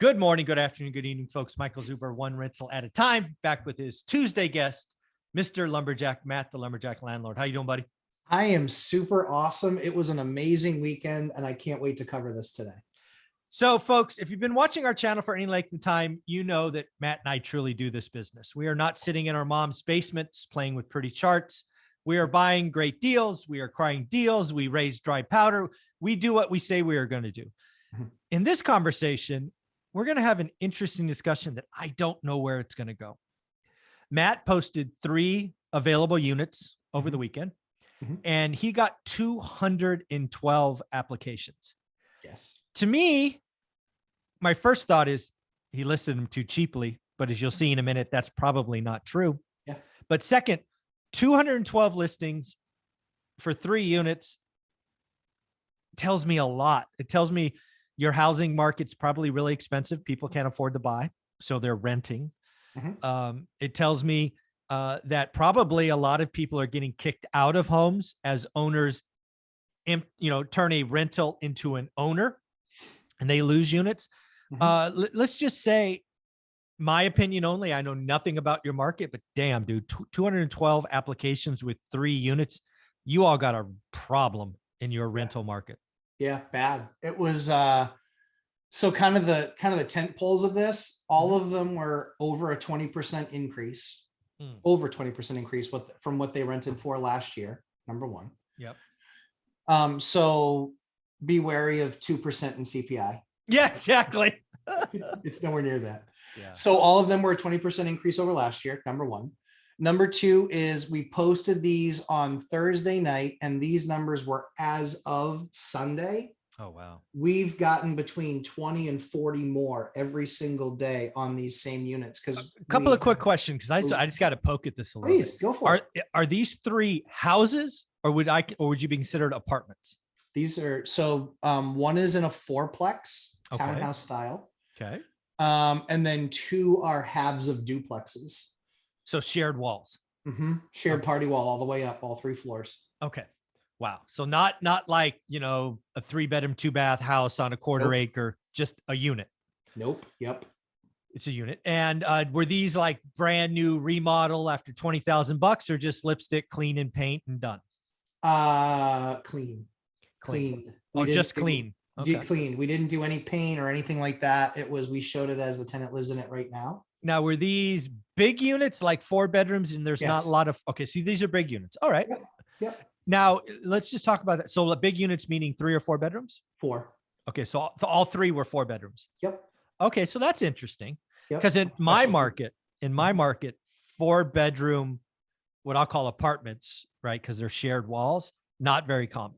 Good morning, good afternoon, good evening, folks. Michael Zuber, one rental at a time, back with his Tuesday guest, Mr. Lumberjack, Matt, the Lumberjack landlord. How you doing, buddy? I am super awesome. It was an amazing weekend, and I can't wait to cover this today. So, folks, if you've been watching our channel for any length of time, you know that Matt and I truly do this business. We are not sitting in our mom's basements playing with pretty charts. We are buying great deals. We are acquiring deals. We raise dry powder. We do what we say we are going to do. In this conversation, we're going to have an interesting discussion that I don't know where it's going to go. Matt posted 3 available units over the weekend, and he got 212 applications. Yes. To me, my first thought is he listed them too cheaply, but as you'll see in a minute, that's probably not true. Yeah. But second, 212 listings for 3 units tells me a lot. It tells me your housing market's probably really expensive. People can't afford to buy, so they're renting. It tells me that probably a lot of people are getting kicked out of homes as owners, turn a rental into an owner and they lose units. Let's just say, my opinion only, I know nothing about your market, but damn, dude, 212 applications with 3 units. You all got a problem in your rental market. Yeah, bad. It was so kind of the tent poles of this, all of them were over a 20% increase, over 20% increase from what they rented for last year. Number one. Yep. So be wary of 2% in CPI. Yeah, exactly. It's nowhere near that. Yeah. So all of them were a 20% increase over last year. Number one. Number two is we posted these on Thursday night, and these numbers were as of Sunday. Oh, wow. We've gotten between 20 and 40 more every single day on these same units. Because a couple of quick questions, because I just got to poke at this a little bit. Please go for it. Are these 3 houses, or would you be considered apartments? These are one is in a 4-plex townhouse style. Okay. And then 2 are halves of duplexes. So shared walls. Shared party wall all the way up, all 3 floors. Okay. Wow. So not like, a 3-bedroom, 2-bath house on a quarter acre, just a unit. Nope. Yep. It's a unit. And were these like brand new remodel after $20,000 or just lipstick, clean and paint and done? Clean. Oh, just clean. Okay. Clean. We didn't do any paint or anything like that. We showed it as the tenant lives in it right now. Now, were these big units, like 4 bedrooms, and there's not a lot of, okay, so these are big units. All right. Yep. Now let's just talk about that. So the big units meaning 3 or 4 bedrooms? 4. Okay. So all 3 were 4 bedrooms. Yep. Okay. So that's interesting. Yep. Because in my market, 4-bedroom, what I'll call apartments, right? Because they're shared walls, not very common.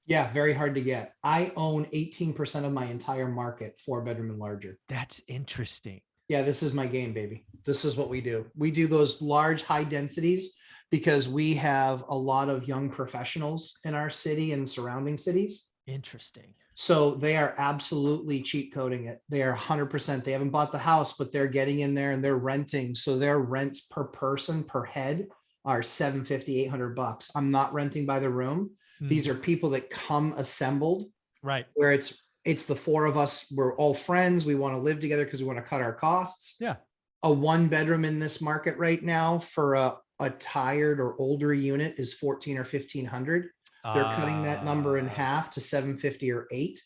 Yeah, very hard to get. I own 18% of my entire market, 4-bedroom and larger. That's interesting. Yeah, this is my game, baby. This is what we do. We do those large, high densities because we have a lot of young professionals in our city and surrounding cities. Interesting. So they are absolutely cheat coding it. They are 100%. They haven't bought the house, but they're getting in there and they're renting. So their rents per person per head are $750, $800. I'm not renting by the room. These are people that come assembled, right? Where it's the 4 of us. We're all friends. We want to live together because we want to cut our costs. Yeah. A 1-bedroom in this market right now for a tired or older unit is $1,400 or $1,500. They're cutting that number in half to $750 or $800.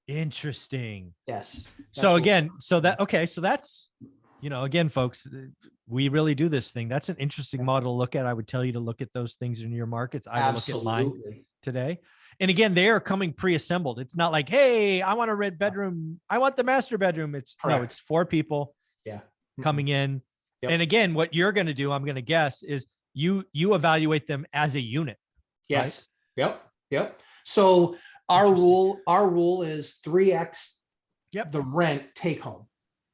Interesting. Yes. So again, so that's, again, folks, we really do this thing. That's an interesting model to look at. I would tell you to look at those things in your markets. I will look at mine today. And again, they are coming pre-assembled. It's not like, hey, I want a red bedroom. I want the master bedroom. It's 4 people coming in. Yep. And again, what you're going to do, I'm going to guess, is you evaluate them as a unit. Yes. Right? Yep. So our rule is 3x the rent take home.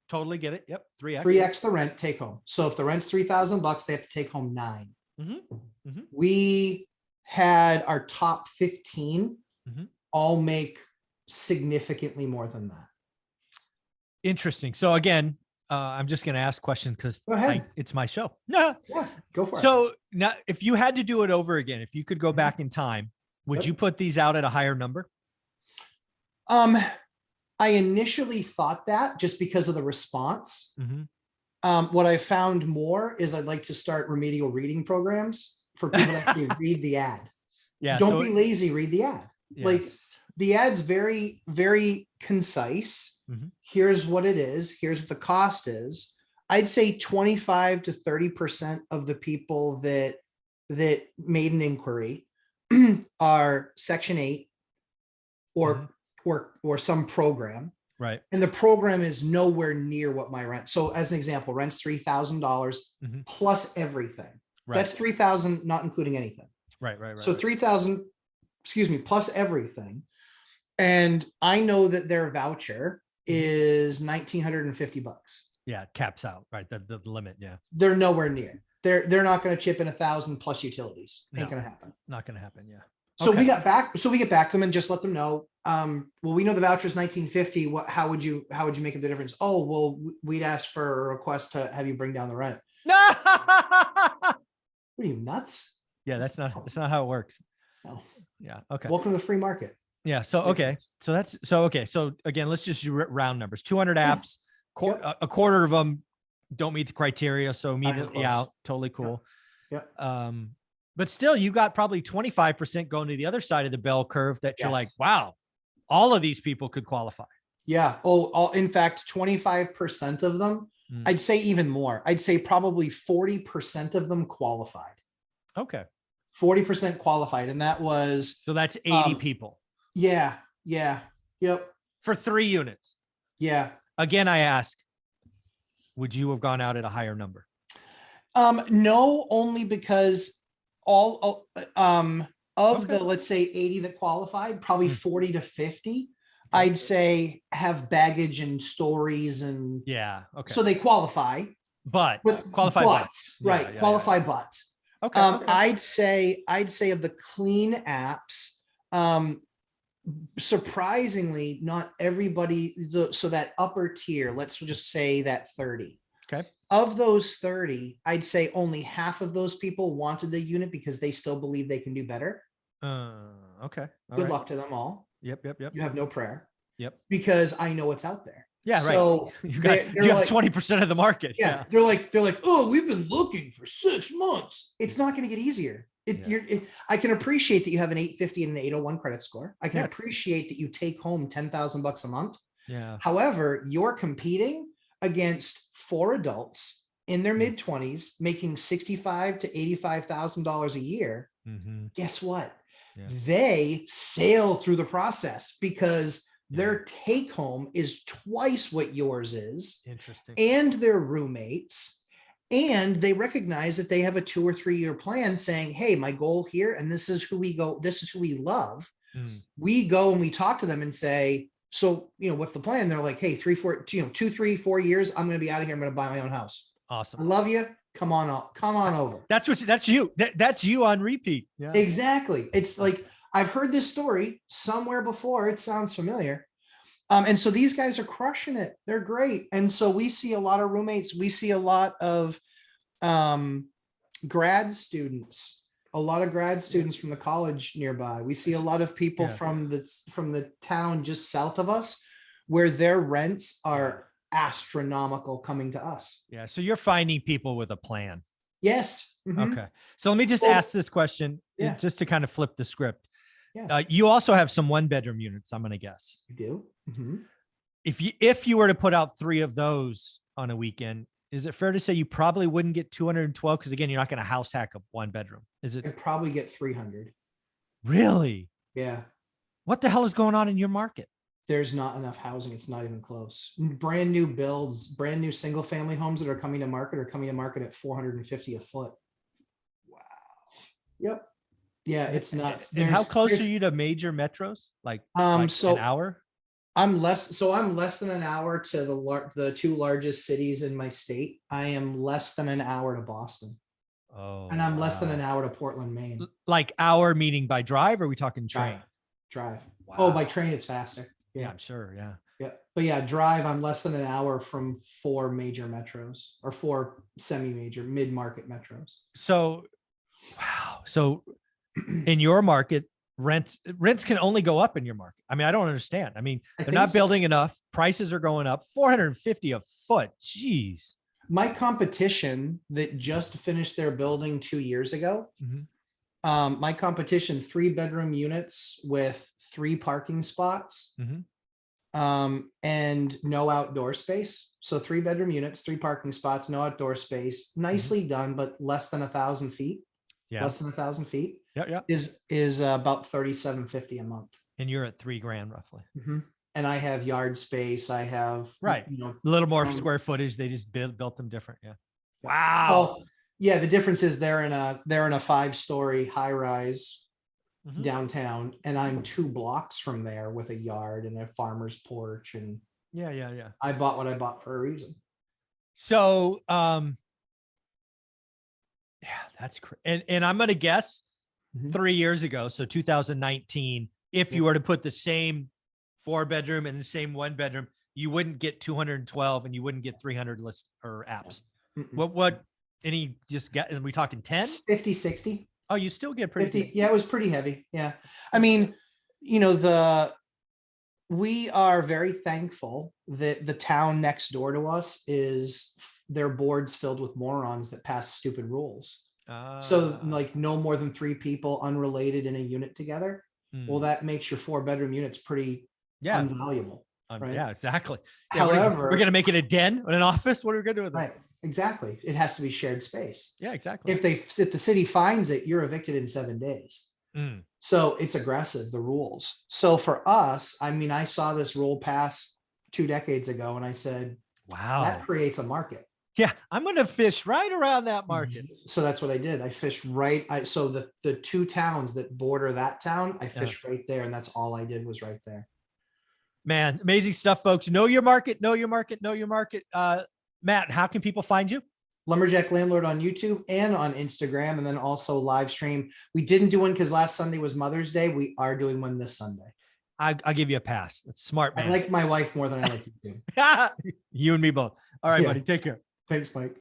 Totally get it. Yep. 3x the rent take home. So if the rent's $3,000, they have to take home 9. We had our top 15 all make significantly more than that. Interesting. So again, I'm just going to ask questions because it's my show. No, go for it. So now, if you had to do it over again, if you could go back in time, would you put these out at a higher number? I initially thought that just because of the response. Mhm. What I found more is I'd like to start remedial reading programs for people that actually read the ad. Yeah. Don't So be lazy, read the ad. Like yes. the ad's very, very concise. Mhm. Here's what it is. Here's what the cost is. I'd say 25 to 30% of the people that made an inquiry are Section 8 or some program. Right. And the program is nowhere near what my rent. So as an example, rent's $3,000 Mhm. plus everything. Right. That's 3,000, not including anything. Right. Right. Right. So right. 3,000, excuse me, plus everything. And I know that their voucher is $1,950. Yeah. Caps out. Right. The limit. Yeah. They're nowhere near. They're not going to chip in 1,000 plus utilities. Ain't No. going to happen. Not going to happen. Yeah. So Okay. we get back to them and just let them know. Well, we know the voucher is $1,950. How would you make up the difference? Oh, well, we'd ask for a request to have you bring down the rent. No. What are you, nuts? Yeah, that's not how it works. No. Yeah. Okay. Welcome to the free market. Yeah. So okay. So again, let's just round numbers. 200 apps. A quarter of them don't meet the criteria, so immediately out. Totally cool. Yep. But still, you got probably 25% going to the other side of the bell curve that you're like, Yes. wow, all of these people could qualify. Yeah. In fact, 25% of them, I'd say even more. I'd say probably 40% of them qualified. Okay. 40% qualified. And that was. So that's 80 people. Yeah. Yeah. Yep. For 3 units. Yeah. Again, I ask, would you have gone out at a higher number? No, only because of the, let's say 80 that qualified, probably 40 to 50, I'd say have baggage and stories and yeah. Okay. So they qualify, but qualify, but right. Yeah, qualify, yeah. But okay. I'd say of the clean apps, surprisingly, not everybody, so that upper tier, let's just say that 30. Okay. Of those 30, I'd say only half of those people wanted the unit because they still believe they can do better. Okay. Good luck to them all. Yep. You have no prayer. Yep. Because I know what's out there. Yeah, right. So you have 20% of the market. Yeah. They're like, oh, we've been looking for 6 months. It's not going to get easier. I can appreciate that you have an 850 and an 801 credit score. I can appreciate that you take home $10,000 a month. Yeah. However, you're competing against 4 adults in their mid-20s making $65,000 to $85,000 a year. Guess what? Yeah. They sail through the process because their take home is twice what yours is. Interesting. And their roommates, and they recognize that they have a 2 or 3 year plan saying, hey, my goal here, and this is who we go, this is who we love. We go and we talk to them and say, so, what's the plan? They're like, hey, 2, 3, 4 years, I'm going to be out of here. I'm going to buy my own house. Awesome. I love you. Come on over. That's you. That's you on repeat. Yeah. Exactly. It's like, I've heard this story somewhere before. It sounds familiar. And so these guys are crushing it. They're great. And so we see a lot of roommates. We see a lot of grad students, from the college nearby. We see a lot of people from the town just south of us where their rents are astronomical coming to us. Yeah. So you're finding people with a plan. Yes. Okay. So let me just ask this question just to kind of flip the script. Yeah. You also have some 1-bedroom units, I'm going to guess. You do. If you were to put out 3 of those on a weekend, is it fair to say you probably wouldn't get 212? Because again, you're not going to house hack a 1-bedroom. Is it? I'd probably get 300. Really? Yeah. What the hell is going on in your market? There's not enough housing. It's not even close. Brand new builds, brand new single family homes that are coming to market at $450 a foot. Wow. Yep. Yeah, it's nuts. And how close are you to major metros? Like an hour? I'm less than an hour to the 2 largest cities in my state. I am less than an hour to Boston. Oh, and I'm less than an hour to Portland, Maine. Like hour meaning by drive, or are we talking train? Drive. Wow. Oh, by train it's faster. Yeah, I'm sure. Yeah. Yeah. But yeah, drive, I'm less than an hour from 4 major metros or 4 semi-major mid-market metros. So, wow. So in your market, rents can only go up in your market. I mean, I don't understand. I mean, I they're think not so. building enough. Prices are going up 450 a foot. Jeez. My competition that just finished their building 2 years ago, Mhm. my competition, 3-bedroom units with 3 parking spots, Mhm. and no outdoor space. So 3-bedroom units, 3 parking spots, no outdoor space, nicely done, but less than 1,000 feet, Yeah. less than 1,000 feet Yeah. Yeah. is about 37.50 a month. And you're at $3,000 roughly. Mhm. And I have yard space. I have, Right. you know, A little more um, square footage. They just built them different. Yeah. Wow. well, yeah, the difference is they're in a 5-story high rise Mhm. downtown, and I'm 2 blocks from there with a yard and a farmer's porch, and Yeah. Yeah. Yeah. I bought what I bought for a reason. So, yeah, that's crazy. And I'm going to guess Mhm. 3 years ago, so 2019, if you Yep. were to put the same 4-bedroom and the same 1-bedroom, you wouldn't get 212 and you wouldn't get 300 list or apps. Mm-mm. What, any just get, are we talking 10? 50, 60, Oh, you still get pretty 50. good. Yeah, it was pretty heavy. Yeah. I mean, you know, we are very thankful that the town next door to us is their boards filled with morons that pass stupid rules. So like no more than 3 people unrelated in a unit together. Well, that makes your 4-bedroom units pretty yeah. unvaluable, right? Yeah, exactly. Yeah, However, we're going to make it a den or an office. What are we going to do with it? right, exactly. It has to be shared space. Yeah, exactly. If the city finds it, you're evicted in 7 days. Mm. So it's aggressive, the rules. So for us, I mean, I saw this rule pass 2 decades ago and I said, Wow. that creates a market. Yeah, I'm going to fish right around that market. So that's what I did. I fished right. So the 2 towns that border that town, I fished right there. And that's all I did was right there. Man, amazing stuff, folks. Know your market, know your market, know your market. Matt, how can people find you? Lumberjack Landlord on YouTube and on Instagram, and then also live stream. We didn't do one because last Sunday was Mother's Day. We are doing one this Sunday. I'll give you a pass. That's smart, man. I like my wife more than I like you. You and me both. All right, Yeah. buddy. Take care. Thanks, Mike.